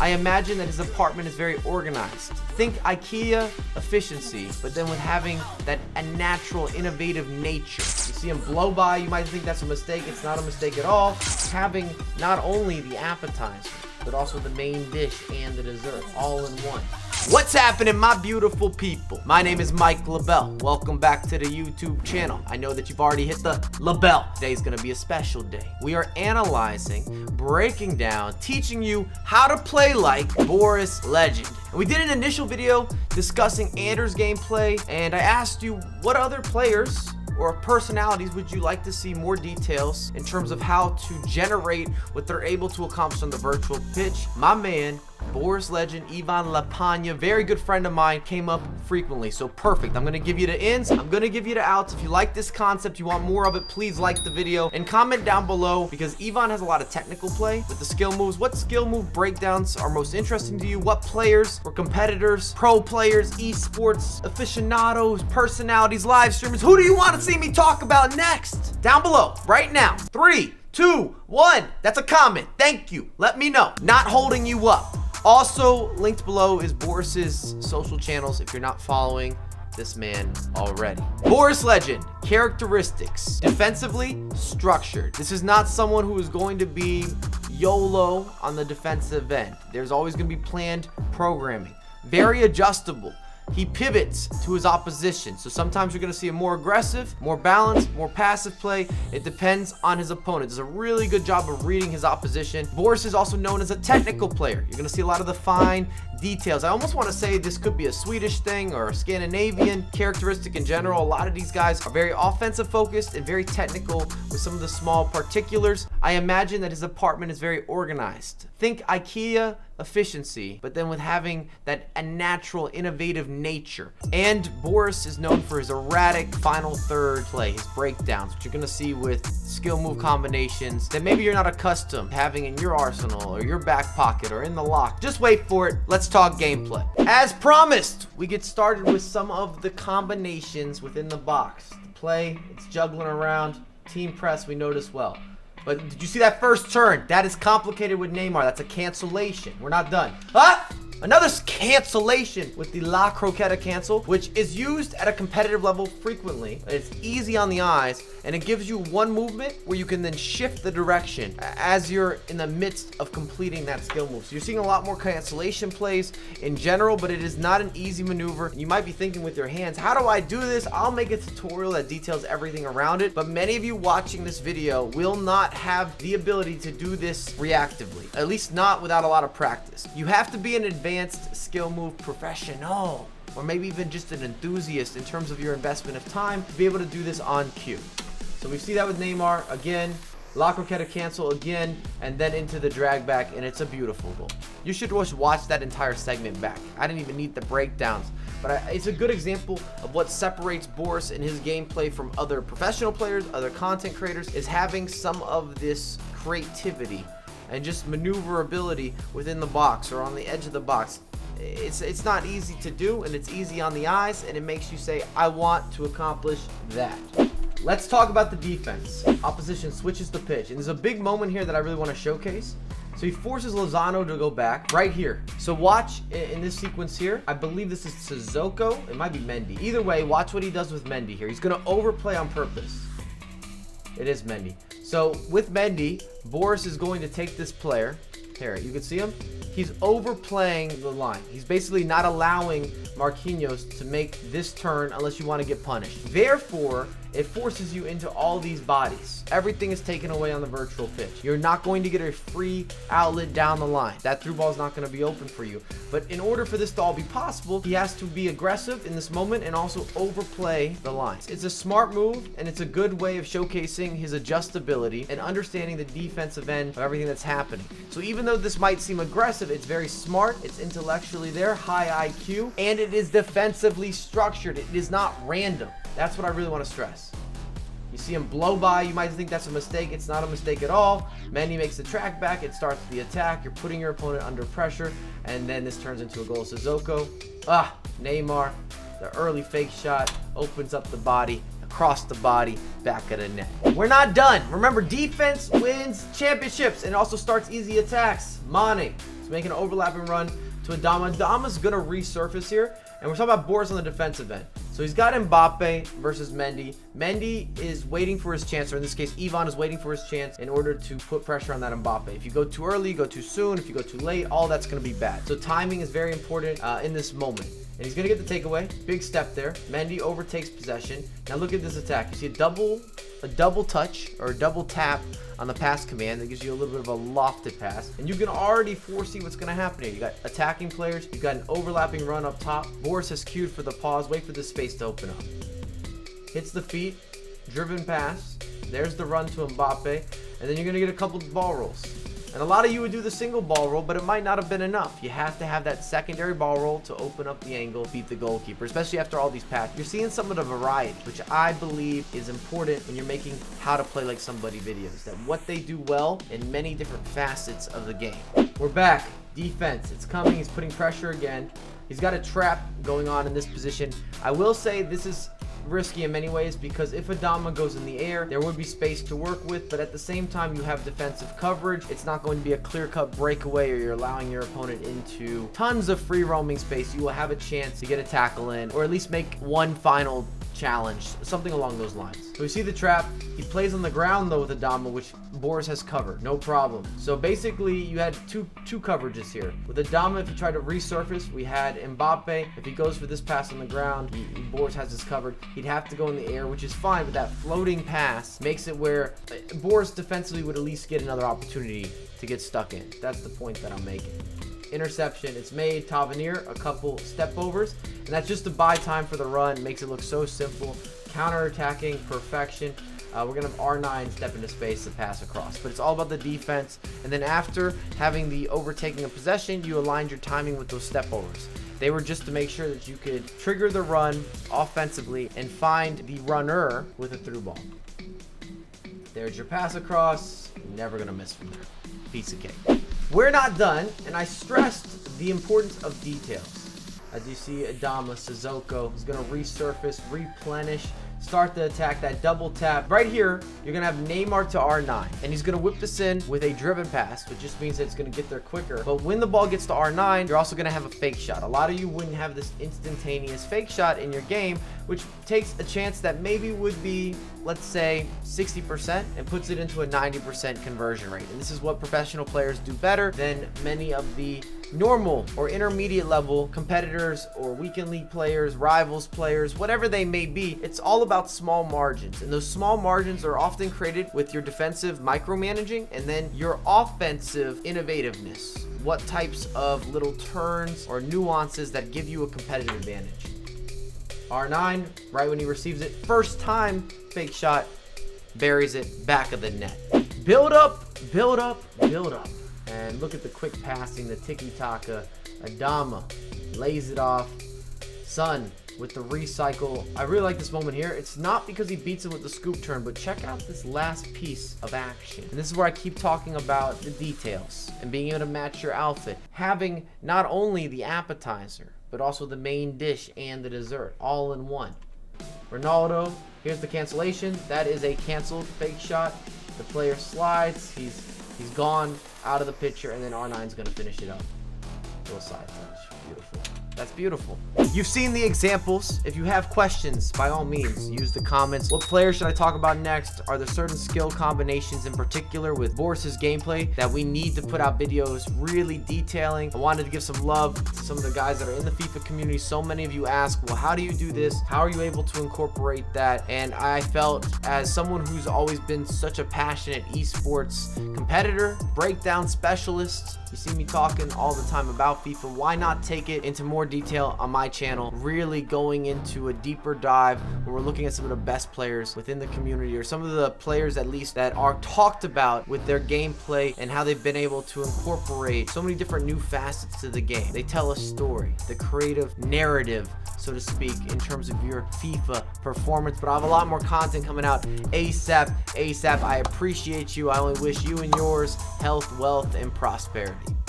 I imagine that his apartment is very organized. Think IKEA efficiency, but then with having that unnatural, innovative nature. You see him blow by, you might think that's a mistake. It's not a mistake at all. Having not only the appetizer, but also the main dish and the dessert all in one. What's happening, my beautiful people? My name is Mike LaBelle. Welcome back to the YouTube channel. I know that you've already hit the LaBelle. Today's gonna be a special day. We are analyzing, breaking down, teaching you how to play like BorisLegend. And we did an initial video discussing Anders' gameplay, and I asked you what other players or personalities would you like to see more details in terms of how to generate what they're able to accomplish on the virtual pitch. My man, BorisLegend, Lapanje, very good friend of mine, came up frequently. So perfect. I'm going to give you the ins. I'm going to give you the outs. If you like this concept, you want more of it, please like the video and comment down below, because Ivan has a lot of technical play with the skill moves. What skill move breakdowns are most interesting to you? What players or competitors, pro players, esports, aficionados, personalities, live streamers, who do you want to see me talk about next? Down below right now. 3, 2, 1. That's a comment. Thank you. Let me know. Not holding you up. Also linked below is Boris's social channels if you're not following this man already. BorisLegend, characteristics. Defensively, structured. This is not someone who is going to be YOLO on the defensive end. There's always going to be planned programming. Very adjustable. He pivots to his opposition. So sometimes you're going to see a more aggressive, more balanced, more passive play. It depends on his opponent. Does a really good job of reading his opposition. Boris is also known as a technical player. You're going to see a lot of the fine details. I almost want to say this could be a Swedish thing or a Scandinavian characteristic in general. A lot of these guys are very offensive focused and very technical with some of the small particulars. I imagine that his apartment is very organized. Think IKEA efficiency, but then with having that unnatural, innovative nature. And Boris is known for his erratic final third play, his breakdowns, which you're gonna see with skill move combinations that maybe you're not accustomed to having in your arsenal or your back pocket or in the lock. Just wait for it. Let's talk gameplay. As promised, we get started with some of the combinations within the box. The play, it's juggling around, team press, we notice well. But did you see that first turn? That is complicated with Neymar. That's a cancellation. We're not done. Ah! Another cancellation with the La Croqueta cancel, which is used at a competitive level frequently. It's easy on the eyes, and it gives you one movement where you can then shift the direction as you're in the midst of completing that skill move. So you're seeing a lot more cancellation plays in general, but it is not an easy maneuver. You might be thinking with your hands, how do I do this? I'll make a tutorial that details everything around it, but many of you watching this video will not have the ability to do this reactively, at least not without a lot of practice. You have to be an advanced skill move professional, or maybe even just an enthusiast in terms of your investment of time to be able to do this on cue. So we see that with Neymar again, La Croqueta cancel again, and then into the drag back, and it's a beautiful goal. You should watch that entire segment back. I didn't even need the breakdowns, but it's a good example of what separates Boris and his gameplay from other professional players, other content creators, is having some of this creativity and just maneuverability within the box or on the edge of the box. It's not easy to do, and it's easy on the eyes, and it makes you say, I want to accomplish that. Let's talk about the defense. Opposition switches the pitch, and there's a big moment here that I really want to showcase. So he forces Lozano to go back right here. So watch in this sequence here. I believe this is Sissoko. It might be Mendy. Either way, watch what he does with Mendy here. He's going to overplay on purpose. It is Mendy. So with Mendy, Boris is going to take this player. Here, you can see him. He's overplaying the line. He's basically not allowing Marquinhos to make this turn unless you want to get punished. Therefore, it forces you into all these bodies. Everything is taken away on the virtual pitch. You're not going to get a free outlet down the line. That through ball is not going to be open for you. But in order for this to all be possible, he has to be aggressive in this moment and also overplay the lines. It's a smart move, and it's a good way of showcasing his adjustability and understanding the defensive end of everything that's happening. So even though this might seem aggressive, it's very smart, it's intellectually there, high IQ, and it is defensively structured. It is not random. That's what I really want to stress. You see him blow by, you might think that's a mistake. It's not a mistake at all. Mendy makes the track back, it starts the attack. You're putting your opponent under pressure, and then this turns into a goal. Sissoko, Neymar, the early fake shot opens up the body. cross the body, back of the net. We're not done. Remember, defense wins championships, and it also starts easy attacks. Mane is making an overlapping run to Adama. Adama's gonna resurface here, and we're talking about Boris on the defensive end. So he's got Mbappe versus Mendy. Mendy is waiting for his chance, or in this case, Ivan is waiting for his chance in order to put pressure on that Mbappe. If you go too early, you go too soon. If you go too late, all that's gonna be bad. So timing is very important in this moment. And he's gonna get the takeaway. Big step there. Mendy overtakes possession. Now look at this attack. You see a double touch or a double tap on the pass command that gives you a little bit of a lofted pass, and you can already foresee what's going to happen here. You got attacking players, you've got an overlapping run up top. Boris has cued for the pause, wait for the space to open up. Hits the feet, driven pass. There's the run to Mbappe, and then you're going to get a couple of ball rolls. And a lot of you would do the single ball roll, but it might not have been enough. You have to have that secondary ball roll to open up the angle, beat the goalkeeper, especially after all these passes. You're seeing some of the variety, which I believe is important when you're making how to play like somebody videos. That what they do well in many different facets of the game. We're back. Defense. It's coming. He's putting pressure again. He's got a trap going on in this position. I will say this is risky in many ways, because if Adama goes in the air, there would be space to work with, but at the same time you have defensive coverage. It's not going to be a clear-cut breakaway, or you're allowing your opponent into tons of free roaming space. You will have a chance to get a tackle in, or at least make one final challenge, something along those lines. So we see the trap. He plays on the ground though with Adama, which Boris has covered, no problem. So basically you had two coverages here. With Adama, if he tried to resurface, we had Mbappe. If he goes for this pass on the ground, Boris has this covered. He'd have to go in the air, which is fine, but that floating pass makes it where Boris defensively would at least get another opportunity to get stuck in. That's the point that I'm making. Interception, it's made. Tavernier, a couple step overs, and that's just to buy time for the run. Makes it look so simple. Counter-attacking perfection. We're gonna have R9 step into space to pass across, but it's all about the defense. And then after having the overtaking of possession, you aligned your timing with those step overs. They were just to make sure that you could trigger the run offensively and find the runner with a through ball. There's your pass across. Never gonna miss from there. Piece of cake. We're not done, and I stressed the importance of details. As you see, Adama, Sissoko is going to resurface, replenish, start the attack, that double tap. Right here, you're going to have Neymar to R9, and he's going to whip this in with a driven pass, which just means that it's going to get there quicker. But when the ball gets to R9, you're also going to have a fake shot. A lot of you wouldn't have this instantaneous fake shot in your game, which takes a chance that maybe would be, let's say, 60% and puts it into a 90% conversion rate. And this is what professional players do better than many of the normal or intermediate level competitors or weekend league players, rivals players, whatever they may be. It's all about small margins, and those small margins are often created with your defensive micromanaging and then your offensive innovativeness. What types of little turns or nuances that give you a competitive advantage. R9, right when he receives it, first time fake shot, buries it, back of the net. Build up, build up, build up. And look at the quick passing, the tiki-taka. Adama lays it off. Son with the recycle. I really like this moment here. It's not because he beats him with the scoop turn, but check out this last piece of action. And this is where I keep talking about the details and being able to match your outfit. Having not only the appetizer, but also the main dish and the dessert all in one. Ronaldo, here's the cancellation. That is a canceled fake shot. The player slides. He's gone out of the picture, and then R9's gonna finish it up. Little side touch. Beautiful. That's beautiful. You've seen the examples. If you have questions, by all means, use the comments. What player should I talk about next? Are there certain skill combinations in particular with Boris's gameplay that we need to put out videos really detailing? I wanted to give some love to some of the guys that are in the FIFA community. So many of you ask, well, how do you do this? How are you able to incorporate that? And I felt, as someone who's always been such a passionate esports competitor, breakdown specialist, you see me talking all the time about FIFA, why not take it into more detail on my channel, really going into a deeper dive where we're looking at some of the best players within the community, or some of the players at least that are talked about with their gameplay and how they've been able to incorporate so many different new facets to the game. They tell a story, the creative narrative, so to speak, in terms of your FIFA performance. But I have a lot more content coming out ASAP. I appreciate you. I only wish you and yours health, wealth, and prosperity.